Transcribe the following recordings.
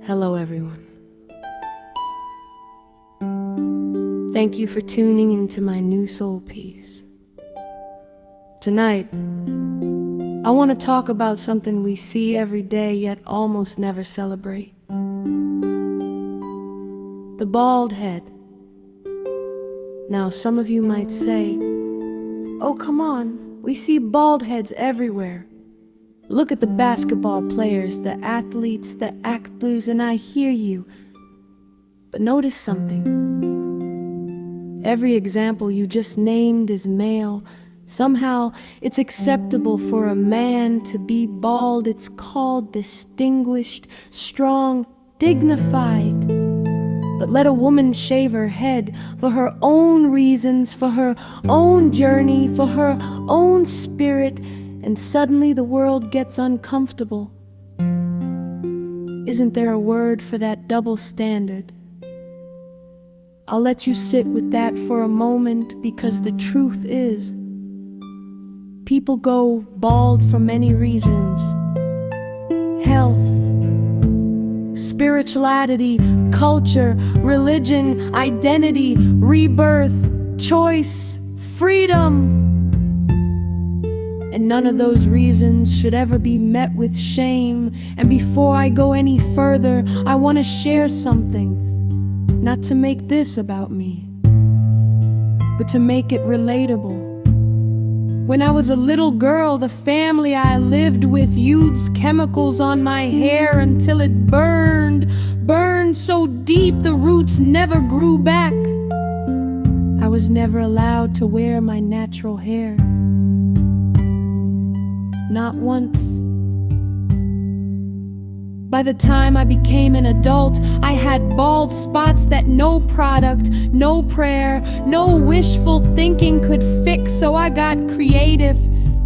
Hello, everyone. Thank you for tuning into my new soul piece. Tonight, I want to talk about something we see every day yet almost never celebrate. The bald head. Now, some of you might say, "Oh, come on, we see bald heads everywhere. Look at the basketball players, the athletes, the actors," and I hear you. But notice something. Every example you just named is male. Somehow it's acceptable for a man to be bald. It's called distinguished, strong, dignified. But let a woman shave her head for her own reasons, for her own journey, for her own spirit, and suddenly the world gets uncomfortable. Isn't there a word for that double standard? I'll let you sit with that for a moment, because the truth is, people go bald for many reasons. Health, spirituality, culture, religion, identity, rebirth, choice, freedom. And none of those reasons should ever be met with shame. And before I go any further, I want to share something. Not to make this about me, but to make it relatable. When I was a little girl, the family I lived with used chemicals on my hair until it burned so deep the roots never grew back. I was never allowed to wear my natural hair. Not once. By the time I became an adult, I had bald spots that no product, no prayer, no wishful thinking could fix, so I got creative.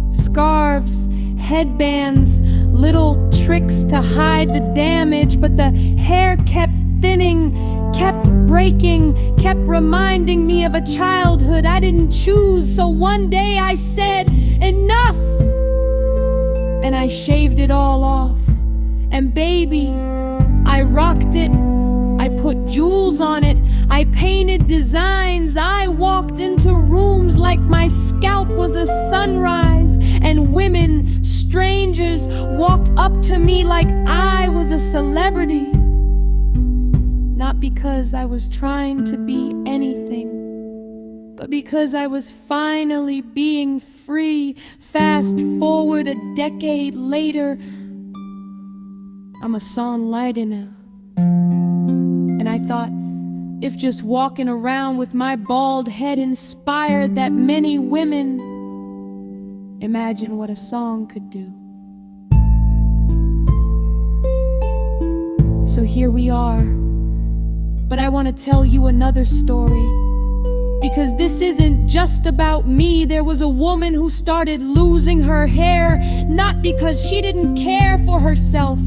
Scarves, headbands, little tricks to hide the damage, but the hair kept thinning, kept breaking, kept reminding me of a childhood I didn't choose. So one day I said, "Enough!" And I shaved it all off. And baby, I rocked it, I put jewels on it, I painted designs, I walked into rooms like my scalp was a sunrise, and women, strangers, walked up to me like I was a celebrity. Not because I was trying to be anything, but because I was finally being free. Fast forward a decade later, I'm a songwriter now. And I thought, if just walking around with my bald head inspired that many women, imagine what a song could do. So here we are. But I want to tell you another story. Because this isn't just about me. There was a woman who started losing her hair, not because she didn't care for herself,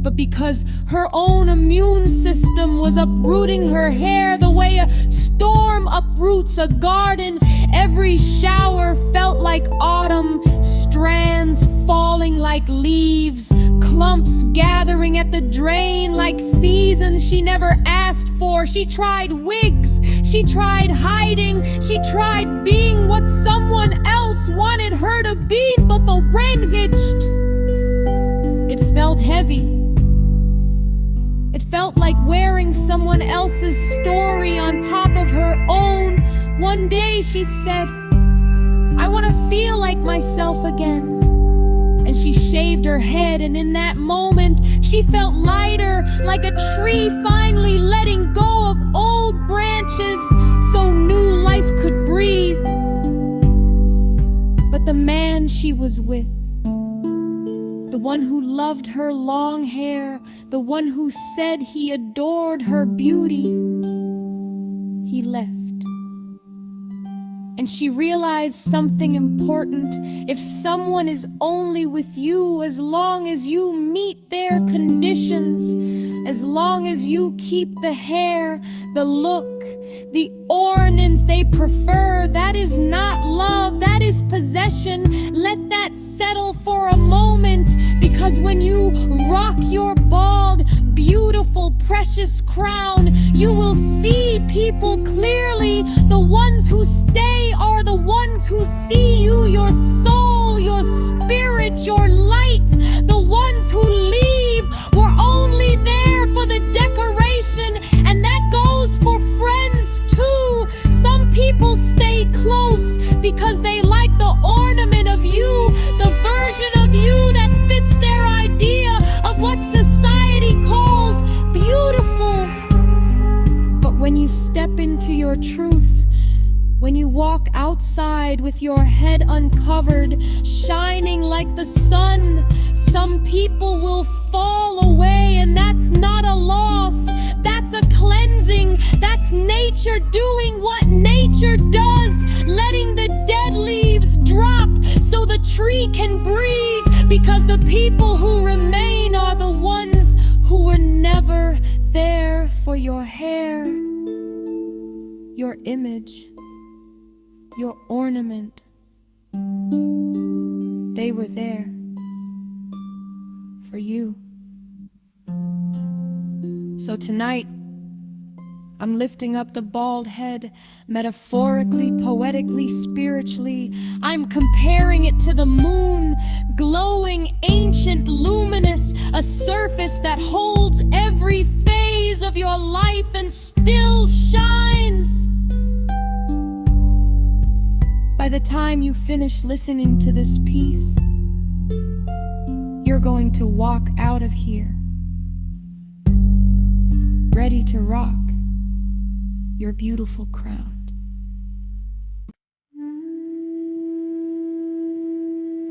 but because her own immune system was uprooting her hair the way a storm uproots a garden. Every shower felt like autumn, strands falling like leaves, clumps gathering at the drain like seasons she never asked for. She tried wigs, she tried hiding, she tried being what someone else wanted her to be, but the rain hitched. It felt heavy. It felt like wearing someone else's story on top of her own. One day she said, "I want to feel like myself again." And she shaved her head, and in that moment she felt lighter, like a tree finally letting go of old branches so new life could breathe. But the man she was with, the one who loved her long hair, the one who said he adored her beauty, he left. And she realized something important. If someone is only with you as long as you meet their conditions, as long as you keep the hair, the look, the ornament they prefer, that is not love, that is possession. Let that settle for a moment, because when you rock your bald, beautiful beautiful, precious crown. You will see people clearly. The ones who stay are the ones who see you, your soul, your spirit, your light. The ones who leave were only there for the decoration, and that goes for friends too. Some people stay close because they like the ornament of you, the version of you that fits their idea of what society calls beautiful. But when you step into your truth, when you walk outside with your head uncovered, shining like the sun, some people will fall away, and that's not a loss. That's a cleansing. That's nature doing what nature does, letting the dead leaves drop so the tree can breathe, because the people who remain are the ones who were never there for your hair, your image, your ornament. They were there for you. So tonight, I'm lifting up the bald head, metaphorically, poetically, spiritually. I'm comparing it to the moon, glowing, ancient, luminous, a surface that holds every phase of your life and still shines. By the time you finish listening to this piece, you're going to walk out of here, ready to rock your beautiful crown.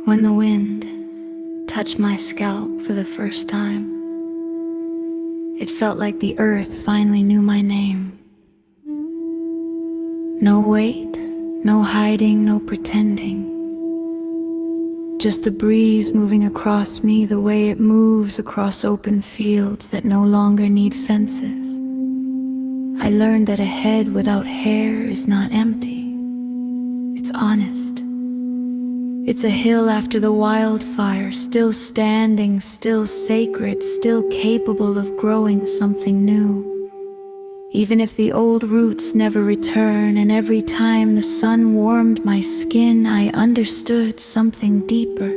When the wind touched my scalp for the first time, it felt like the earth finally knew my name. No weight, no hiding, no pretending. Just the breeze moving across me the way it moves across open fields that no longer need fences. I learned that a head without hair is not empty. It's honest. It's a hill after the wildfire, still standing, still sacred, still capable of growing something new. Even if the old roots never return, and every time the sun warmed my skin, I understood something deeper.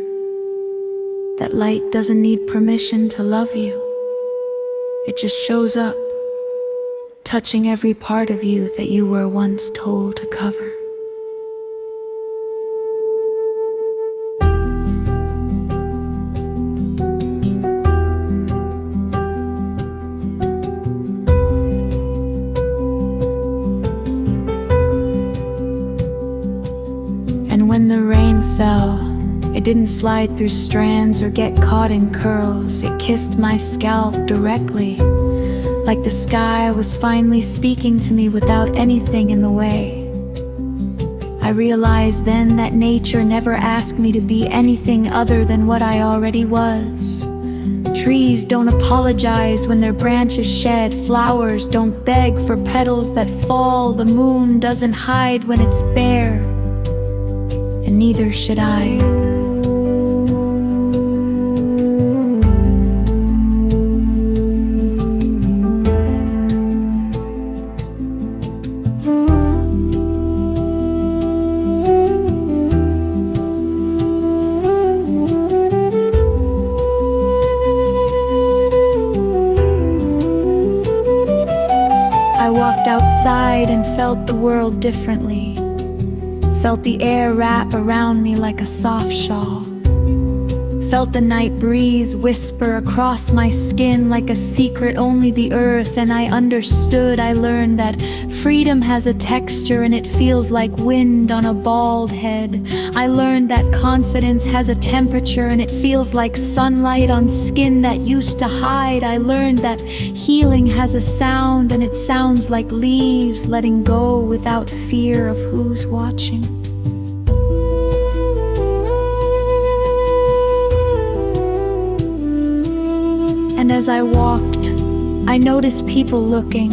That light doesn't need permission to love you. It just shows up, touching every part of you that you were once told to cover. And when the rain fell, it didn't slide through strands or get caught in curls. It kissed my scalp directly, like the sky was finally speaking to me without anything in the way. I realized then that nature never asked me to be anything other than what I already was. Trees don't apologize when their branches shed. Flowers don't beg for petals that fall. The moon doesn't hide when it's bare, and neither should I. I walked outside and felt the world differently. Felt the air wrap around me like a soft shawl. Felt the night breeze whisper across my skin like a secret only the earth and I understood. I learned that freedom has a texture and it feels like wind on a bald head. I learned that confidence has a temperature and it feels like sunlight on skin that used to hide. I learned that healing has a sound and it sounds like leaves letting go without fear of who's watching. And as I walked, I noticed people looking,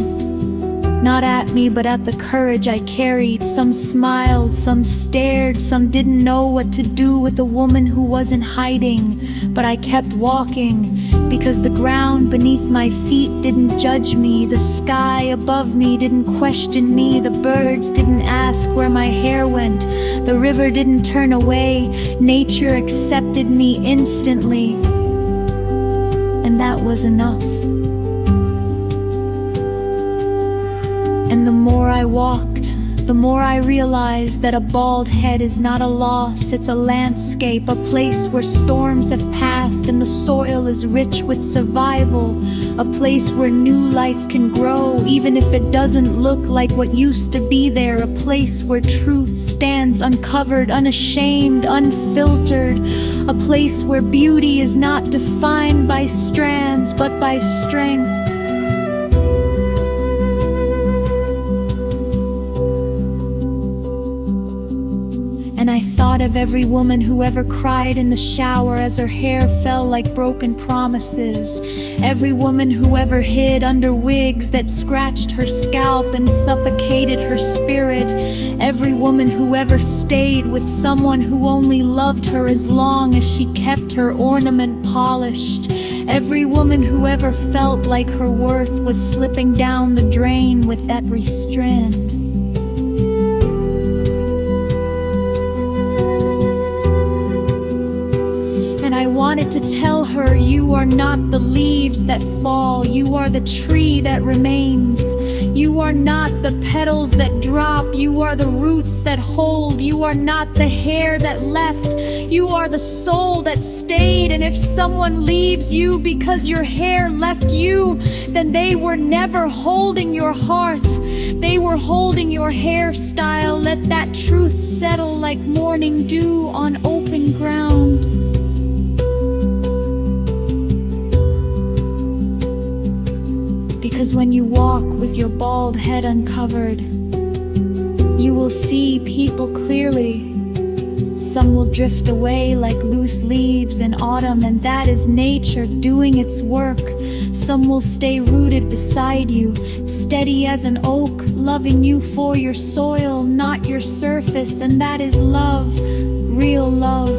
not at me, but at the courage I carried. Some smiled, some stared, some didn't know what to do with a woman who wasn't hiding. But I kept walking, Because the ground beneath my feet didn't judge me, the sky above me didn't question me, the birds didn't ask where my hair went, the river didn't turn away, nature accepted me instantly, and that was enough. And the more I walked, the more I realized that a bald head is not a loss, it's a landscape, a place where storms have passed and the soil is rich with survival, a place where new life can grow, even if it doesn't look like what used to be there, a place where truth stands uncovered, unashamed, unfiltered, a place where beauty is not defined by strands, but by strength. And I thought of every woman who ever cried in the shower as her hair fell like broken promises, every woman who ever hid under wigs that scratched her scalp and suffocated her spirit, every woman who ever stayed with someone who only loved her as long as she kept her ornament polished, every woman who ever felt like her worth was slipping down the drain with every strand. I wanted to tell her, you are not the leaves that fall, you are the tree that remains. You are not the petals that drop, you are the roots that hold. You are not the hair that left, you are the soul that stayed. And if someone leaves you because your hair left you, then they were never holding your heart, they were holding your hairstyle. Let that truth settle like morning dew on open ground. Because when you walk with your bald head uncovered, you will see people clearly. Some will drift away like loose leaves in autumn, and that is nature doing its work. Some will stay rooted beside you, steady as an oak, loving you for your soil, not your surface, and that is love, real love,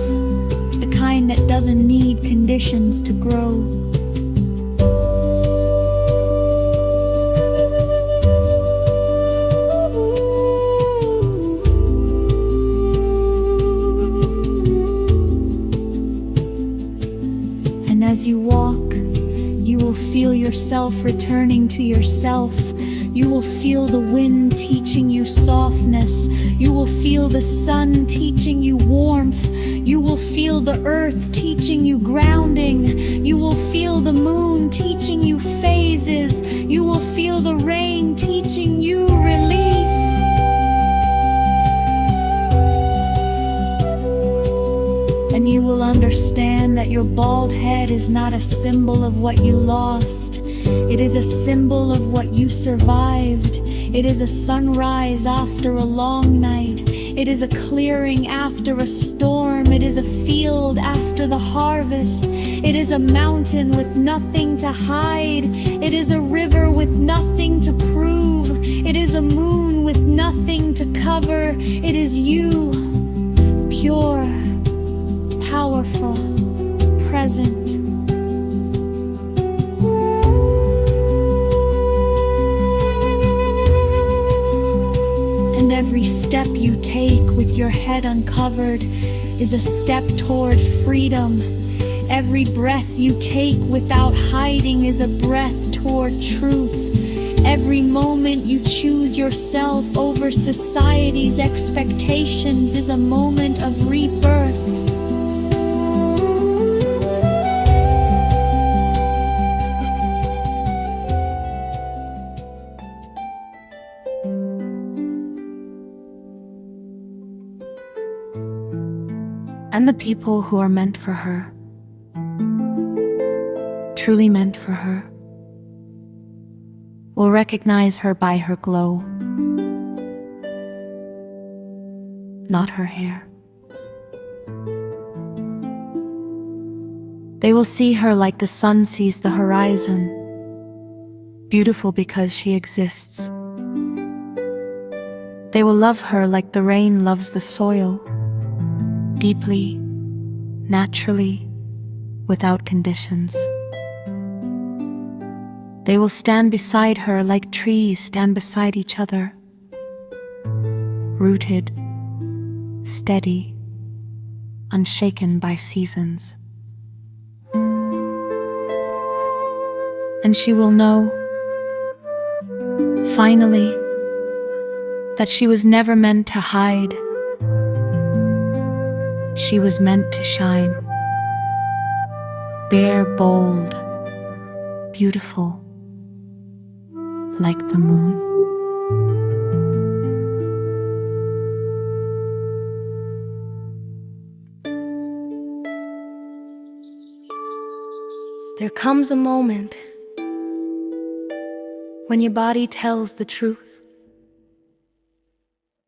the kind that doesn't need conditions to grow. As you walk, you will feel yourself returning to yourself. You will feel the wind teaching you softness. You will feel the sun teaching you warmth. You will feel the earth teaching you grounding. You will feel the moon teaching you phases. You will feel the rain teaching you release. And you will understand that your bald head is not a symbol of what you lost. It is a symbol of what you survived. It is a sunrise after a long night. It is a clearing after a storm. It is a field after the harvest. It is a mountain with nothing to hide. It is a river with nothing to prove. It is a moon with nothing to cover. It is you, pure, powerful, present. And every step you take with your head uncovered is a step toward freedom. Every breath you take without hiding is a breath toward truth. Every moment you choose yourself over society's expectations is a moment of rebirth. And the people who are meant for her, truly meant for her, will recognize her by her glow, not her hair. They will see her like the sun sees the horizon, beautiful because she exists. They will love her like the rain loves the soil, deeply, naturally, without conditions. They will stand beside her like trees stand beside each other, rooted, steady, unshaken by seasons. And she will know, finally, that she was never meant to hide. She was meant to shine. Bare, bold, beautiful, like the moon. There comes a moment when your body tells the truth.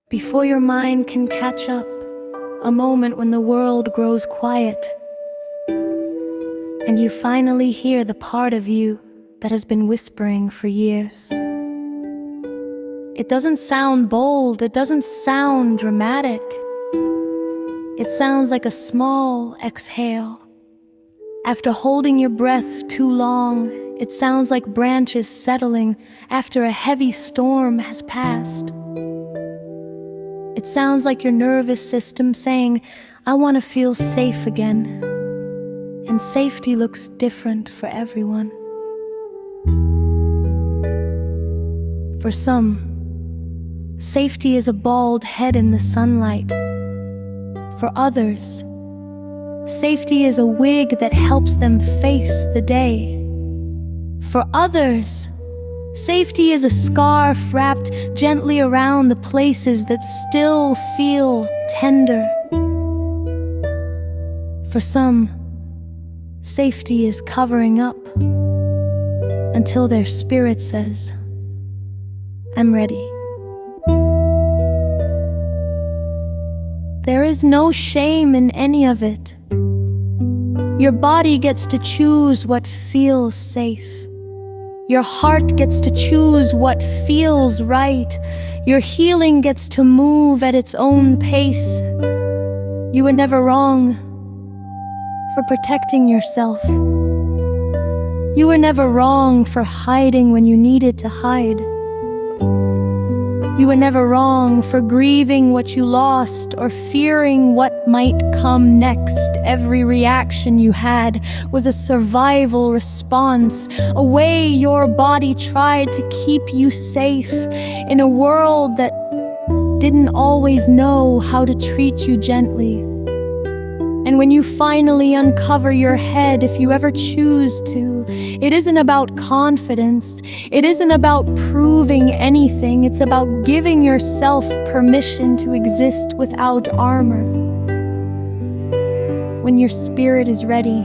Before your mind can catch up, a moment when the world grows quiet, and you finally hear the part of you that has been whispering for years. It doesn't sound bold, it doesn't sound dramatic. It sounds like a small exhale. After holding your breath too long, it sounds like branches settling after a heavy storm has passed. It sounds like your nervous system saying, I want to feel safe again. And safety looks different for everyone. For some, safety is a bald head in the sunlight. For others, safety is a wig that helps them face the day. For others, safety is a scarf wrapped gently around the places that still feel tender. For some, safety is covering up until their spirit says, I'm ready. There is no shame in any of it. Your body gets to choose what feels safe. Your heart gets to choose what feels right. Your healing gets to move at its own pace. You were never wrong for protecting yourself. You were never wrong for hiding when you needed to hide. You were never wrong for grieving what you lost or fearing what might come next. Every reaction you had was a survival response, a way your body tried to keep you safe in a world that didn't always know how to treat you gently. And when you finally uncover your head, if you ever choose to, it isn't about confidence. It isn't about proving anything. It's about giving yourself permission to exist without armor. When your spirit is ready,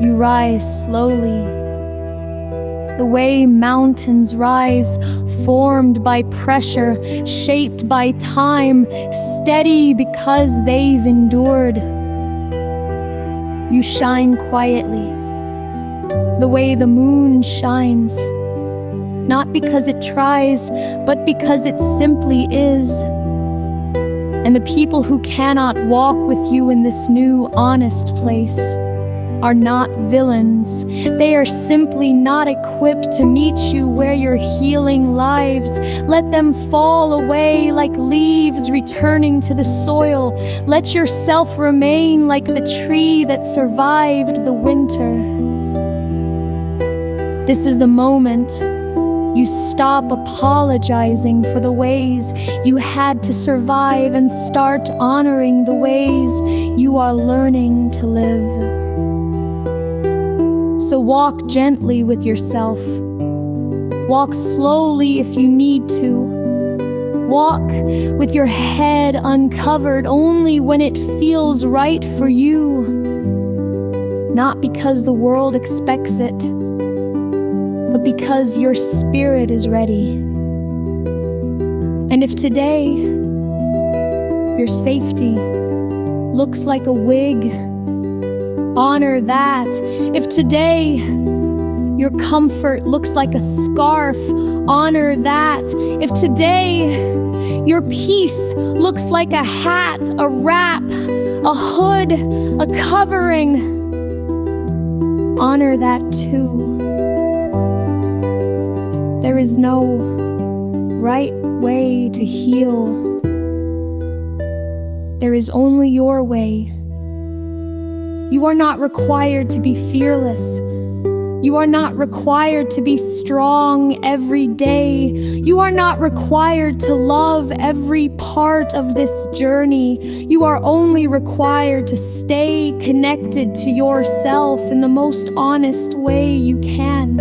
you rise slowly, the way mountains rise, formed by pressure, shaped by time, steady because they've endured. You shine quietly, the way the moon shines, not because it tries, but because it simply is. And the people who cannot walk with you in this new, honest place are not villains. They are simply not equipped to meet you where your healing lives. Let them fall away like leaves returning to the soil. Let yourself remain like the tree that survived the winter. This is the moment you stop apologizing for the ways you had to survive and start honoring the ways you are learning to live. So walk gently with yourself. Walk slowly if you need to. Walk with your head uncovered only when it feels right for you. Not because the world expects it, but because your spirit is ready. And if today your safety looks like a wig, honor that. If today your comfort looks like a scarf, honor that. If today your peace looks like a hat, a wrap, a hood, a covering, honor that too. There is no right way to heal. There is only your way. You are not required to be fearless. You are not required to be strong every day. You are not required to love every part of this journey. You are only required to stay connected to yourself in the most honest way you can.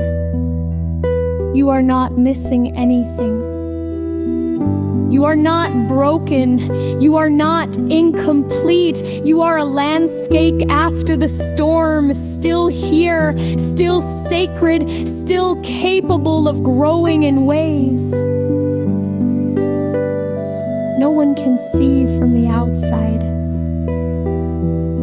You are not missing anything. You are not broken. You are not incomplete. You are a landscape after the storm, still here, still sacred, still capable of growing in ways no one can see from the outside.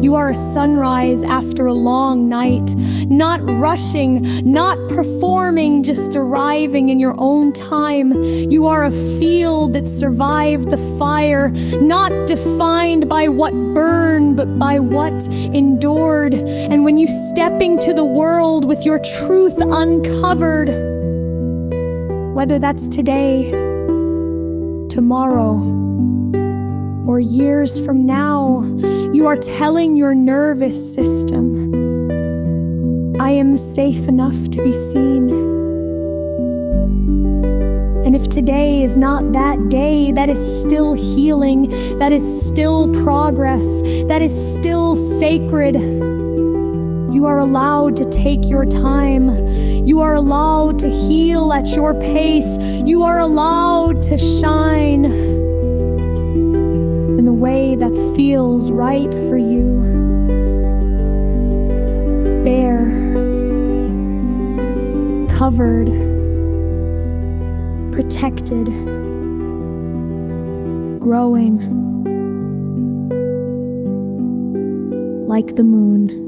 You are a sunrise after a long night, not rushing, not performing, just arriving in your own time. You are a field that survived the fire, not defined by what burned, but by what endured. And when you step into the world with your truth uncovered, whether that's today, tomorrow, or years from now, you are telling your nervous system, I am safe enough to be seen. And if today is not that day, that is still healing, that is still progress, that is still sacred. You are allowed to take your time. You are allowed to heal at your pace. You are allowed to shine in the way that feels right for you. Bare, covered, protected, growing like the moon.